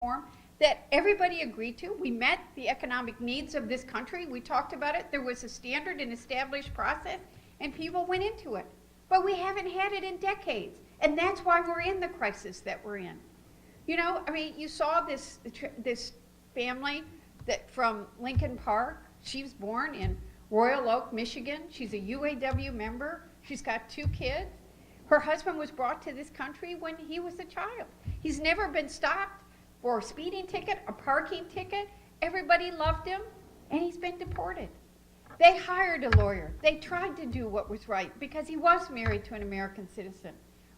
reform that everybody agreed to. We met the economic needs of this country. We talked about it. There was a standard and established process, and people went into it. But we haven't had it in decades, and that's why we're in the crisis that we're in. You know, I mean, you saw this family that from Lincoln Park. She was born in Royal Oak, Michigan. She's a UAW member. She's got 2 kids. Her husband was brought to this country when he was a child. He's never been stopped for a speeding ticket, a parking ticket. Everybody loved him, and he's been deported. They hired a lawyer. They tried to do what was right because he was married to an American citizen.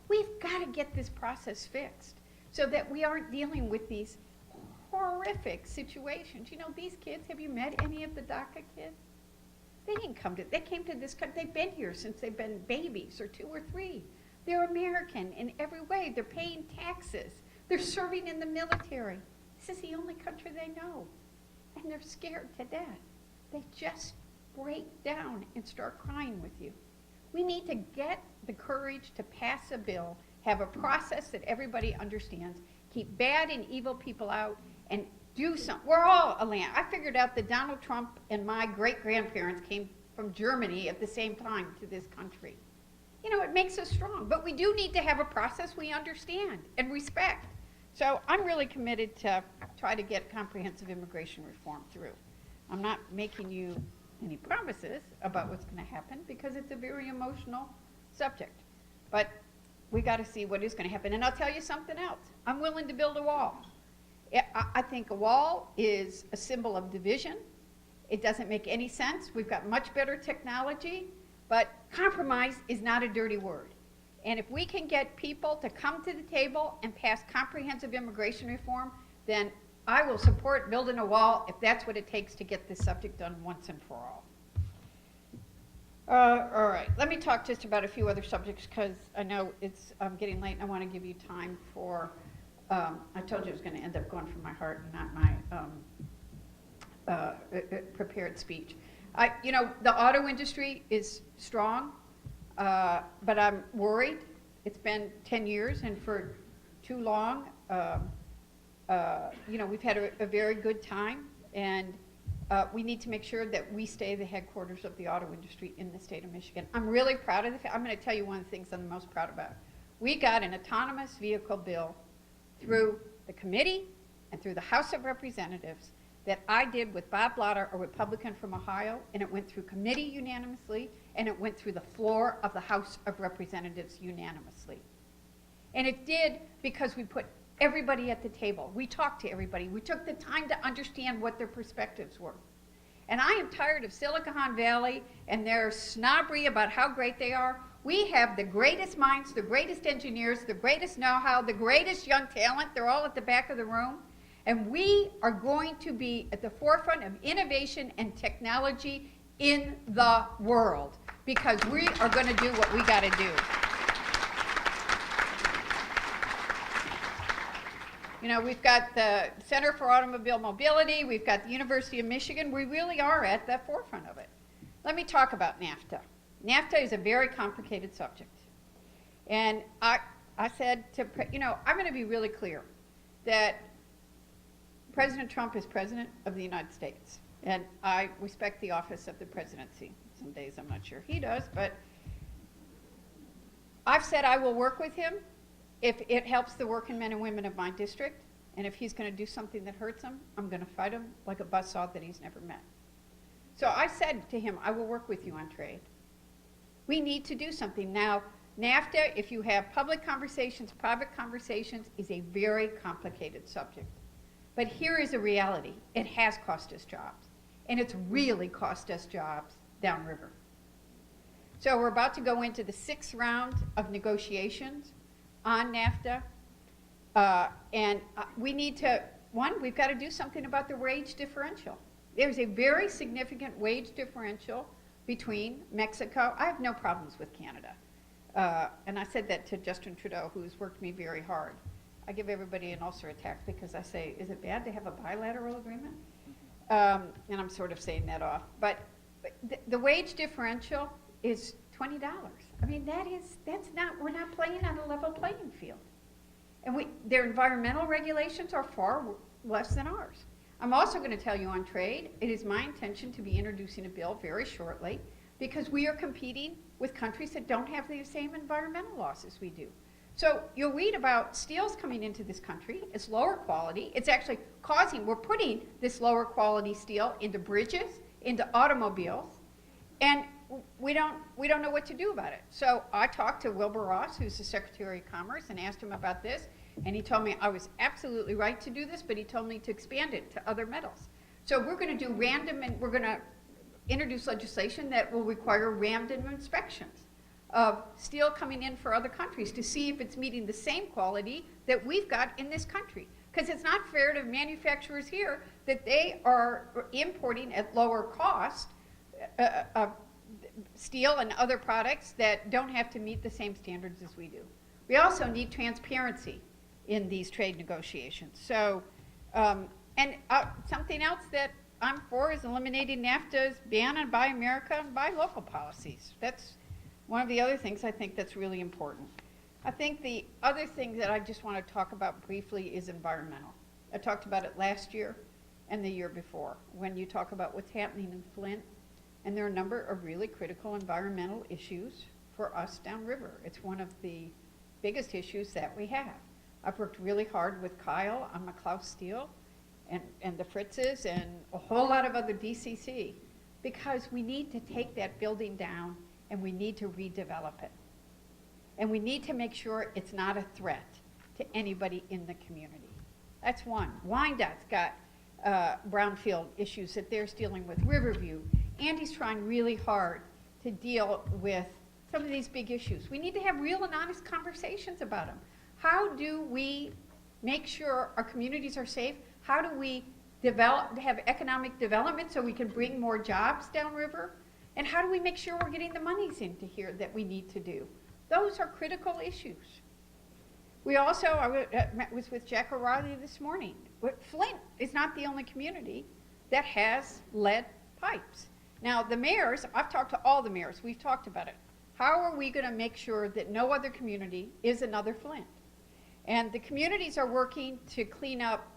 We've got to get this process fixed so that we aren't dealing with these horrific situations. You know, these kids, have you met any of the DACA kids? They came to this country. They've been here since they've been babies, or 2 or 3. They're American in every way. They're paying taxes. They're serving in the military. This is the only country they know. And they're scared to death. They just break down and start crying with you. We need to get the courage to pass a bill, have a process that everybody understands, keep bad and evil people out, and do something. We're all a land. I figured out that Donald Trump and my great-grandparents came from Germany at the same time to this country. You know, it makes us strong. But we do need to have a process we understand and respect. So I'm really committed to try to get comprehensive immigration reform through. I'm not making you any promises about what's going to happen because it's a very emotional subject. But we got to see what is going to happen. And I'll tell you something else. I'm willing to build a wall. I think a wall is a symbol of division. It doesn't make any sense. We've got much better technology, but compromise is not a dirty word. And if we can get people to come to the table and pass comprehensive immigration reform, then I will support building a wall if that's what it takes to get this subject done once and for all. All right, let me talk just about a few other subjects because I know it's getting late and I want to give you time for, I told you it was going to end up going from my heart and not my prepared speech. You know, the auto industry is strong, but I'm worried. It's been 10 years, and for too long, you know, we've had a very good time, and we need to make sure that we stay the headquarters of the auto industry in the state of Michigan. I'm really proud of I'm going to tell you one of the things I'm most proud about. We got an autonomous vehicle bill through the committee and through the House of Representatives that I did with Bob Blotter, a Republican from Ohio, and it went through committee unanimously, and it went through the floor of the House of Representatives unanimously. And it did because we put everybody at the table. We talked to everybody. We took the time to understand what their perspectives were. And I am tired of Silicon Valley and their snobbery about how great they are. We have the greatest minds, the greatest engineers, the greatest know-how, the greatest young talent. They're all at the back of the room. And we are going to be at the forefront of innovation and technology in the world because we are going to do what we got to do. You know, we've got the Center for Automobile Mobility, we've got the University of Michigan. We really are at the forefront of it. Let me talk about NAFTA. NAFTA is a very complicated subject. And I said to, you know, I'm going to be really clear that President Trump is President of the United States. And I respect the office of the presidency. Some days I'm not sure he does, but I've said I will work with him if it helps the working men and women of my district. And if he's going to do something that hurts them, I'm going to fight him like a buzzsaw that he's never met. So I said to him, I will work with you on trade. We need to do something. Now, NAFTA, if you have public conversations, private conversations, is a very complicated subject. But here is a reality. It has cost us jobs. And it's really cost us jobs downriver. So we're about to go into the 6th round of negotiations on NAFTA. We need to, we've got to do something about the wage differential. There's a very significant wage differential between Mexico. I have no problems with Canada. And I said that to Justin Trudeau, who's worked me very hard. I give everybody an ulcer attack because I say, is it bad to have a bilateral agreement? And I'm sort of saying that off. But the wage differential is $20. I mean, that's not, we're not playing on a level playing field. And their environmental regulations are far less than ours. I'm also going to tell you on trade, it is my intention to be introducing a bill very shortly because we are competing with countries that don't have the same environmental laws as we do. So you'll read about steels coming into this country. It's lower quality. It's actually we're putting this lower quality steel into bridges, into automobiles, and we don't know what to do about it. So I talked to Wilbur Ross, who's the Secretary of Commerce, and asked him about this. And he told me I was absolutely right to do this, but he told me to expand it to other metals. So we're going to do we're going to introduce legislation that will require random inspections of steel coming in for other countries to see if it's meeting the same quality that we've got in this country. Because it's not fair to manufacturers here that they are importing at lower cost steel and other products that don't have to meet the same standards as we do. We also need transparency in these trade negotiations. So, something else that I'm for is eliminating NAFTA's ban on Buy America and Buy Local policies. That's one of the other things I think that's really important. I think the other thing that I just want to talk about briefly is environmental. I talked about it last year and the year before when you talk about what's happening in Flint, and there are a number of really critical environmental issues for us downriver. It's one of the biggest issues that we have. I've worked really hard with Kyle on McClough Steel and the Fritzes and a whole lot of other DCC because we need to take that building down and we need to redevelop it. And we need to make sure it's not a threat to anybody in the community. That's one. Wyandott's got brownfield issues that they're dealing with. Riverview. Andy's trying really hard to deal with some of these big issues. We need to have real and honest conversations about them. How do we make sure our communities are safe? How do we have economic development so we can bring more jobs downriver? And how do we make sure we're getting the monies into here that we need to do? Those are critical issues. We also, I was with Jack O'Reilly this morning. Flint is not the only community that has lead pipes. Now the mayors, I've talked to all the mayors, we've talked about it. How are we going to make sure that no other community is another Flint? And the communities are working to clean up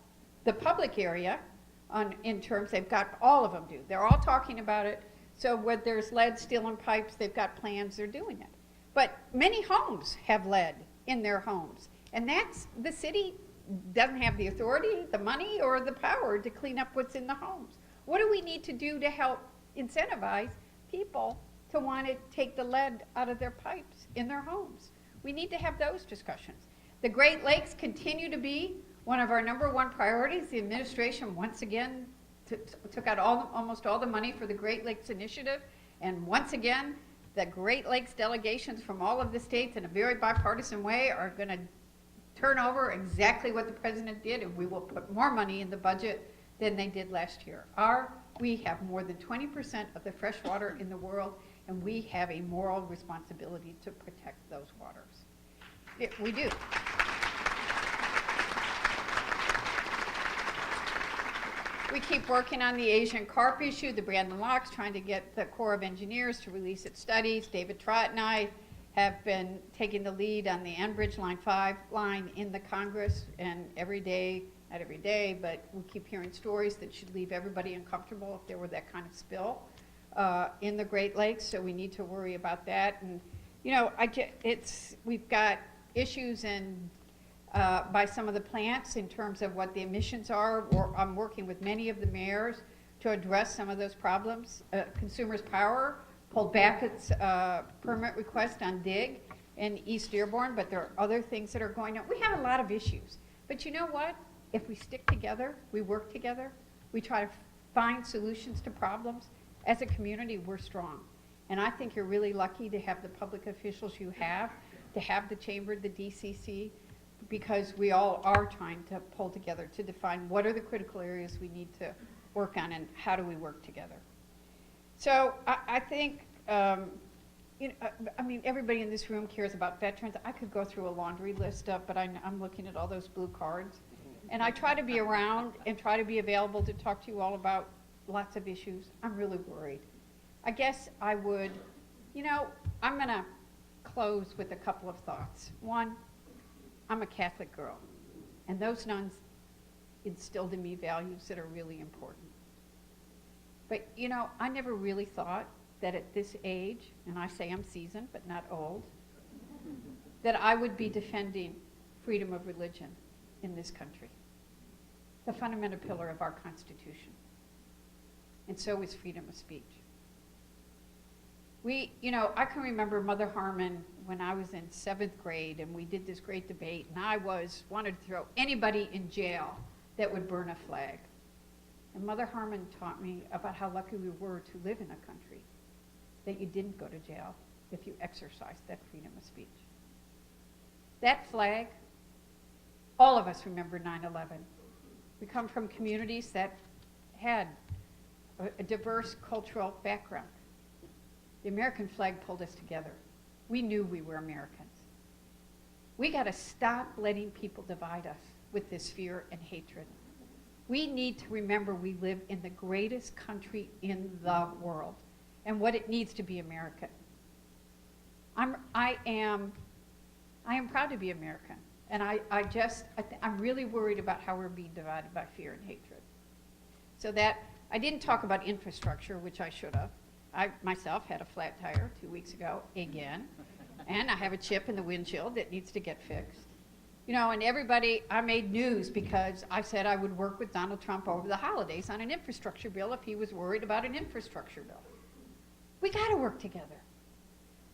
the public area in terms, they've got, all of them do. They're all talking about it. So where there's lead, steel, and pipes, they've got plans, they're doing it. But many homes have lead in their homes. And that's, the city doesn't have the authority, the money, or the power to clean up what's in the homes. What do we need to do to help incentivize people to want to take the lead out of their pipes in their homes? We need to have those discussions. The Great Lakes continue to be one of our #1 priorities. The administration once again took out almost all the money for the Great Lakes Initiative. And once again, the Great Lakes delegations from all of the states in a very bipartisan way are going to turn over exactly what the president did, and we will put more money in the budget than they did last year. We have more than 20% of the fresh water in the world, and we have a moral responsibility to protect those waters. We do. We keep working on the Asian carp issue. The Brandon Locke's trying to get the Corps of Engineers to release its studies. David Trott and I have been taking the lead on the Enbridge Line 5 line in the Congress, and every day, not every day, but we keep hearing stories that should leave everybody uncomfortable if there were that kind of spill in the Great Lakes, so we need to worry about that. And, you know, we've got issues in by some of the plants in terms of what the emissions are. I'm working with many of the mayors to address some of those problems. Consumers Power pulled back its permit request on DIG in East Dearborn, but there are other things that are going on. We have a lot of issues. But you know what? If we stick together, we work together, we try to find solutions to problems, as a community, we're strong. And I think you're really lucky to have the public officials you have, to have the chamber, the DCC, because we all are trying to pull together to define what are the critical areas we need to work on and how do we work together. So I think, you know, I mean, everybody in this room cares about veterans. I could go through a laundry list of, but I'm looking at all those blue cards. And I try to be around and try to be available to talk to you all about lots of issues. I'm really worried. I guess I would, you know, I'm going to close with a couple of thoughts. One, I'm a Catholic girl, and those nuns instilled in me values that are really important. But, you know, I never really thought that at this age, and I say I'm seasoned but not old, that I would be defending freedom of religion in this country, the fundamental pillar of our Constitution. And so is freedom of speech. I can remember Mother Harmon when I was in 7th grade, and we did this great debate, and I wanted to throw anybody in jail that would burn a flag. And Mother Harmon taught me about how lucky we were to live in a country that you didn't go to jail if you exercised that freedom of speech. That flag, all of us remember 9/11. We come from communities that had a diverse cultural background. The American flag pulled us together. We knew we were Americans. We got to stop letting people divide us with this fear and hatred. We need to remember we live in the greatest country in the world and what it needs to be American. I am proud to be American, and I'm really worried about how we're being divided by fear and hatred. So that, I didn't talk about infrastructure, which I should have. I myself had a flat tire 2 weeks ago, again, and I have a chip in the windshield that needs to get fixed. And I made news because I said I would work with Donald Trump over the holidays on an infrastructure bill if he was worried about an infrastructure bill. We got to work together.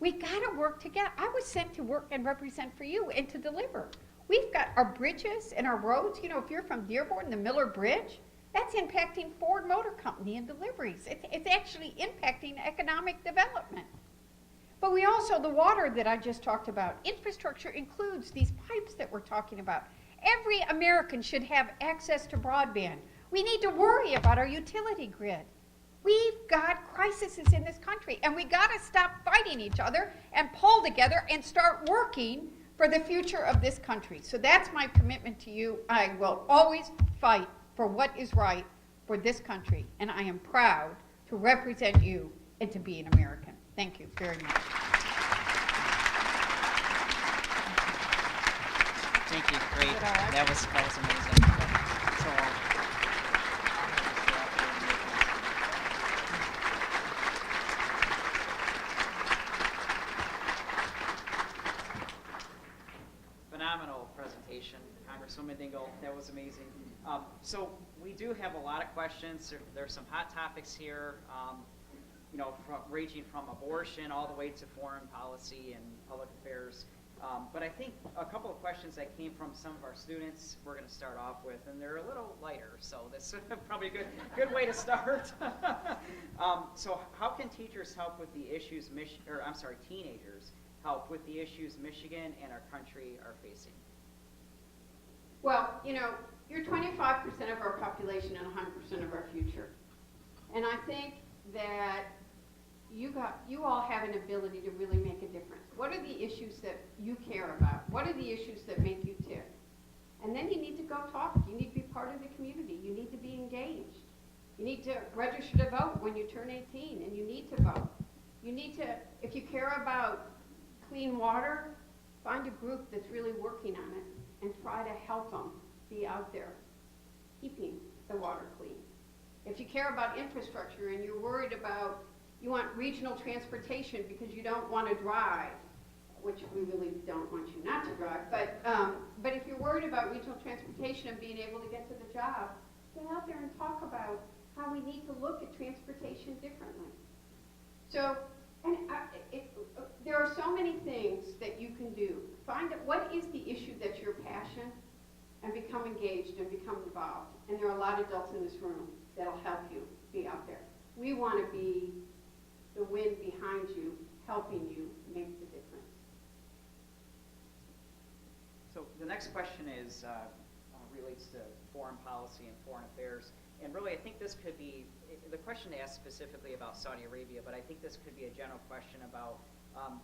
We got to work together. I was sent to work and represent for you and to deliver. We've got our bridges and our roads. If you're from Dearborn, the Miller Bridge, that's impacting Ford Motor Company and deliveries. It's actually impacting economic development. But we also, the water that I just talked about, infrastructure includes these pipes that we're talking about. Every American should have access to broadband. We need to worry about our utility grid. We've got crises in this country, and we got to stop fighting each other and pull together and start working for the future of this country. So that's my commitment to you. I will always fight for what is right for this country, and I am proud to represent you and to be an American. Thank you very much. Thank you. Great. That was amazing. Phenomenal presentation, Congresswoman Dingell. That was amazing. So we do have a lot of questions. There's some hot topics here. Ranging from abortion all the way to foreign policy and public affairs. But I think a couple of questions that came from some of our students we're going to start off with, and they're a little lighter, so this is probably a good way to start. So how can teachers help with the issues, teenagers help with the issues Michigan and our country are facing? Well, you're 25% of our population and 100% of our future. And I think that you all have an ability to really make a difference. What are the issues that you care about? What are the issues that make you tick? And then you need to go talk. You need to be part of the community. You need to be engaged. You need to register to vote when you turn 18, and you need to vote. You need to, if you care about clean water, find a group that's really working on it and try to help them be out there keeping the water clean. If you care about infrastructure and you're worried about, you want regional transportation because you don't want to drive, which we really don't want you not to drive, but if you're worried about regional transportation and being able to get to the job, get out there and talk about how we need to look at transportation differently. So, there are so many things that you can do. Find out what is the issue that's your passion and become engaged and become involved. And there are a lot of adults in this room that'll help you be out there. We want to be the wind behind you, helping you make the difference. So the next question is relates to foreign policy and foreign affairs. And really, I think this could be, the question asked specifically about Saudi Arabia, but I think this could be a general question about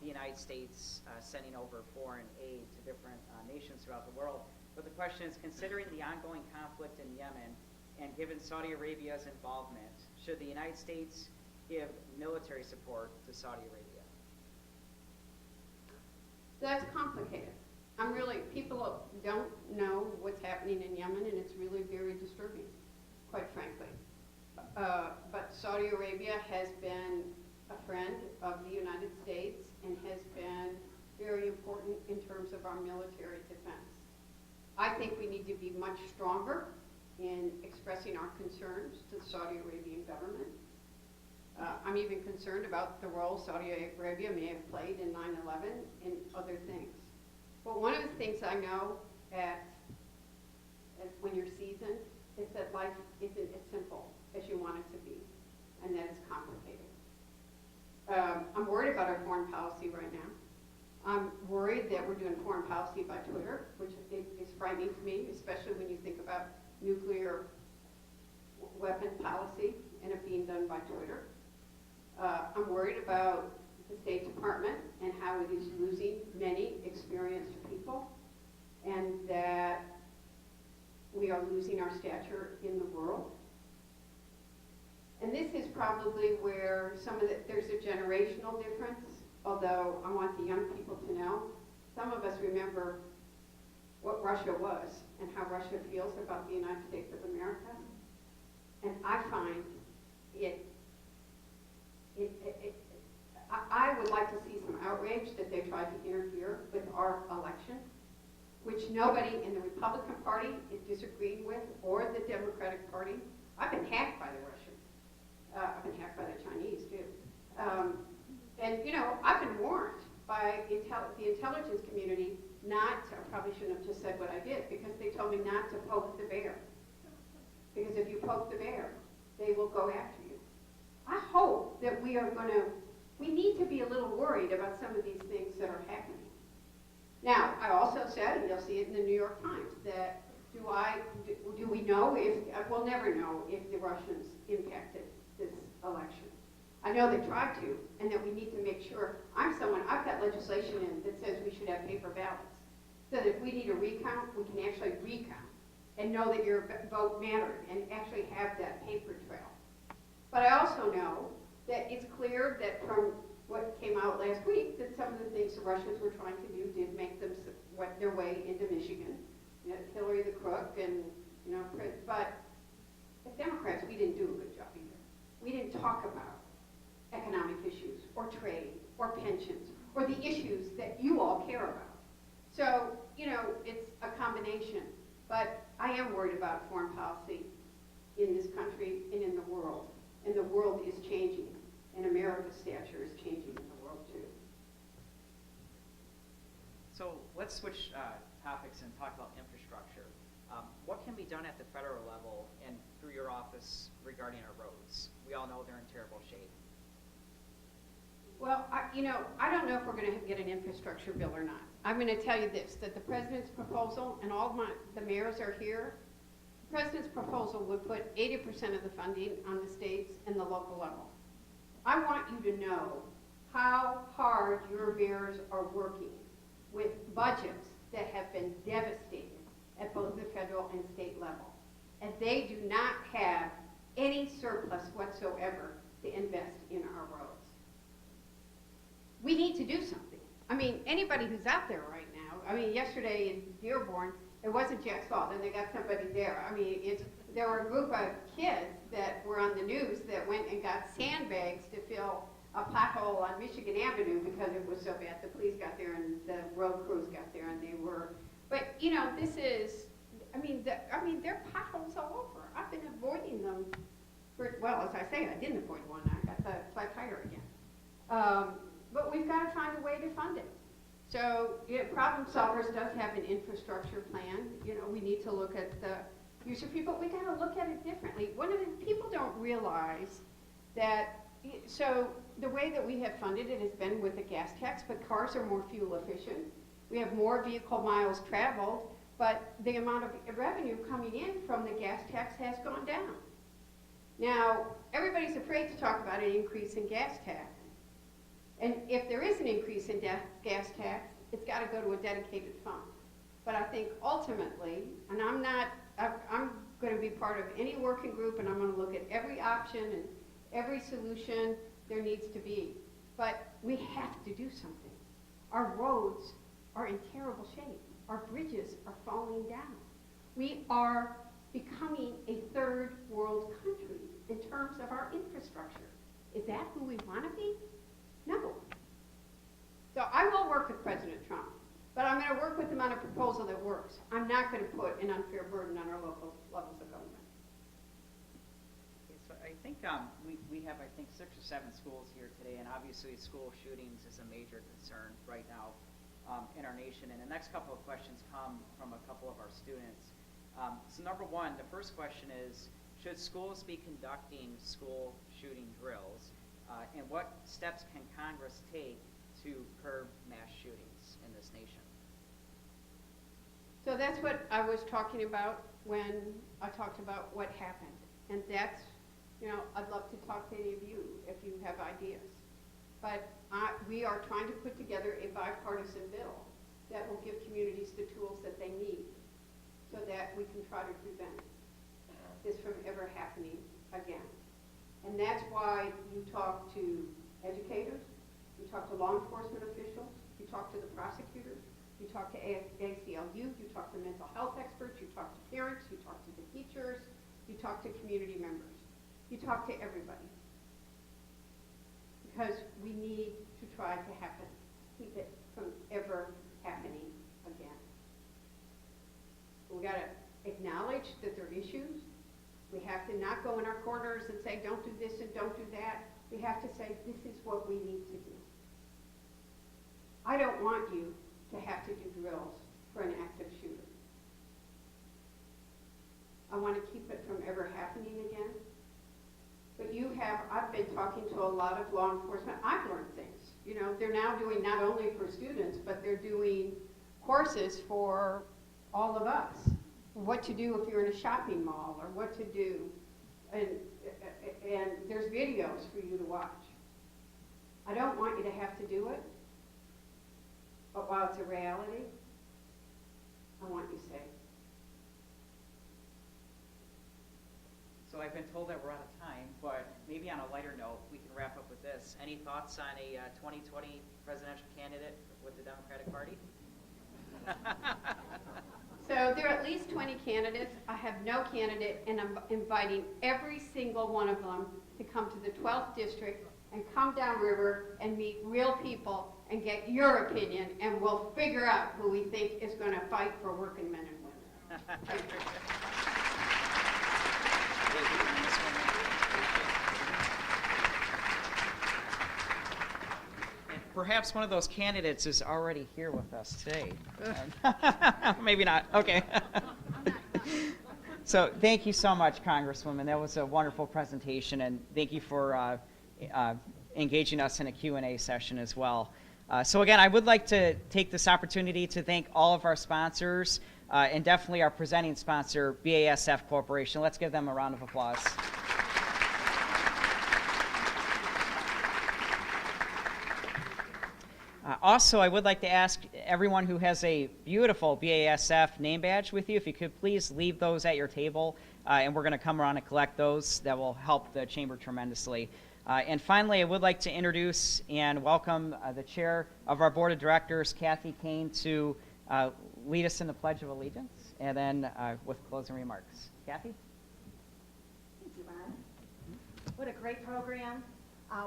the United States sending over foreign aid to different nations throughout the world. But the question is, considering the ongoing conflict in Yemen and given Saudi Arabia's involvement, should the United States give military support to Saudi Arabia? That's complicated. people don't know what's happening in Yemen, and it's really very disturbing, quite frankly. But Saudi Arabia has been a friend of the United States and has been very important in terms of our military defense. I think we need to be much stronger in expressing our concerns to the Saudi Arabian government. I'm even concerned about the role Saudi Arabia may have played in 9/11 and other things. But one of the things I know when you're seasoned is that life isn't as simple as you want it to be, and that it's complicated. I'm worried about our foreign policy right now. I'm worried that we're doing foreign policy by Twitter, which is frightening to me, especially when you think about nuclear weapon policy and it being done by Twitter. I'm worried about the State Department and how it is losing many experienced people, and that we are losing our stature in the world. And this is probably where there's a generational difference, although I want the young people to know. Some of us remember what Russia was and how Russia feels about the United States of America. And I find I would like to see some outrage that they tried to interfere with our election, which nobody in the Republican Party is disagreeing with, or the Democratic Party. I've been hacked by the Russians. I've been hacked by the Chinese, too. And, I've been warned by the intelligence community I probably shouldn't have just said what I did, because they told me not to poke the bear. Because if you poke the bear, they will go after you. I hope that we need to be a little worried about some of these things that are happening. Now, I also said, and you'll see it in the New York Times, that do we know we'll never know if the Russians impacted this election. I know they tried to, and that we need to make sure. I've got legislation in that says we should have paper ballots, so that if we need a recount, we can actually recount and know that your vote mattered and actually have that paper trail. But I also know that it's clear that from what came out last week, that some of the things the Russians were trying to do did make them wet their way into Michigan. Hillary the crook, and but as Democrats, we didn't do a good job either. We didn't talk about economic issues or trade or pensions or the issues that you all care about. So, it's a combination. But I am worried about foreign policy in this country and in the world. And the world is changing, and America's stature is changing in the world too. So let's switch topics and talk about infrastructure. What can be done at the federal level and through your office regarding our roads? We all know they're in terrible shape. Well, I don't know if we're going to get an infrastructure bill or not. I'm going to tell you this, that the president's proposal, and all the mayors are here, the president's proposal would put 80% of the funding on the states and the local level. I want you to know how hard your mayors are working with budgets that have been devastated at both the federal and state level. And they do not have any surplus whatsoever to invest in our roads. We need to do something. Anybody who's out there right now, yesterday in Dearborn, it wasn't Jack Salt, and they got somebody there. There were a group of kids that were on the news that went and got sandbags to fill a pothole on Michigan Avenue because it was so bad. The police got there and the road crews got there, and they were. But this is. There are potholes all over. I've been avoiding them. As I say, I didn't avoid one. I got the flat tire again. But we've got to find a way to fund it. So, Problem Solvers does have an infrastructure plan. We need to look at the use of people. We got to look at it differently. One of the people don't realize that. So the way that we have funded it has been with a gas tax, but cars are more fuel efficient. We have more vehicle miles traveled, but the amount of revenue coming in from the gas tax has gone down. Now, everybody's afraid to talk about an increase in gas tax. And if there is an increase in gas tax, it's got to go to a dedicated fund. But I think ultimately, and I'm going to be part of any working group, and I'm going to look at every option and every solution there needs to be. But we have to do something. Our roads are in terrible shape. Our bridges are falling down. We are becoming a third world country in terms of our infrastructure. Is that who we want to be? No. So I will work with President Trump, but I'm going to work with him on a proposal that works. I'm not going to put an unfair burden on our local levels of government. Okay, so I think we have, I think, 6 or 7 schools here today, and obviously school shootings is a major concern right now in our nation. And the next couple of questions come from a couple of our students. So number one, the first question is, should schools be conducting school shooting drills? And what steps can Congress take to curb mass shootings in this nation? So that's what I was talking about when I talked about what happened. And that's, I'd love to talk to any of you if you have ideas. But we are trying to put together a bipartisan bill that will give communities the tools that they need so that we can try to prevent this from ever happening again. And that's why you talk to educators, you talk to law enforcement officials, you talk to the prosecutors, you talk to ACLU, you talk to mental health experts, you talk to parents, you talk to the teachers, you talk to community members, you talk to everybody. Because we need to try to keep it from ever happening again. We got to acknowledge that there are issues. We have to not go in our corners and say, don't do this and don't do that. We have to say, this is what we need to do. I don't want you to have to do drills for an active shooter. I want to keep it from ever happening again. But I've been talking to a lot of law enforcement. I've learned things. They're now doing not only for students, but they're doing courses for all of us. What to do if you're in a shopping mall, or what to do. And there's videos for you to watch. I don't want you to have to do it, but while it's a reality, I want you safe. So I've been told that we're out of time, but maybe on a lighter note, we can wrap up with this. Any thoughts on a 2020 presidential candidate with the Democratic Party? So there are at least 20 candidates. I have no candidate, and I'm inviting every single one of them to come to the 12th district and come downriver and meet real people and get your opinion, and we'll figure out who we think is going to fight for working men and women. Perhaps one of those candidates is already here with us today. Maybe not. Okay. So thank you so much, Congresswoman. That was a wonderful presentation, and thank you for engaging us in a Q&A session as well. So again, I would like to take this opportunity to thank all of our sponsors, and definitely our presenting sponsor, BASF Corporation. Let's give them a round of applause. Also, I would like to ask everyone who has a beautiful BASF name badge with you, if you could please leave those at your table, and we're going to come around and collect those. That will help the chamber tremendously. And finally, I would like to introduce and welcome the chair of our board of directors, Kathy Kane, to lead us in the Pledge of Allegiance, and then with closing remarks. Kathy? Thank you, Ron. What a great program.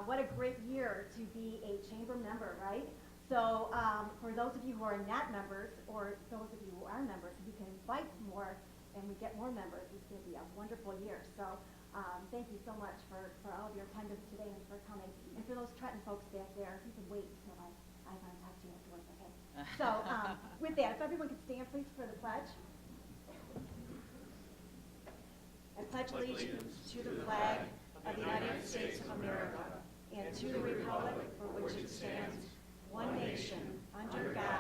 What a great year to be a chamber member, right? So for those of you who are not members, or those of you who are members, we can invite more and we get more members. It's going to be a wonderful year. So thank you so much for all of your attendance today and for coming. And for those Trenton folks back there, you can wait until I want to talk to you afterwards, okay? So with that, if everyone could stand please for the pledge. I pledge allegiance to the flag of the United States of America and to the republic for which it stands, one nation, under God,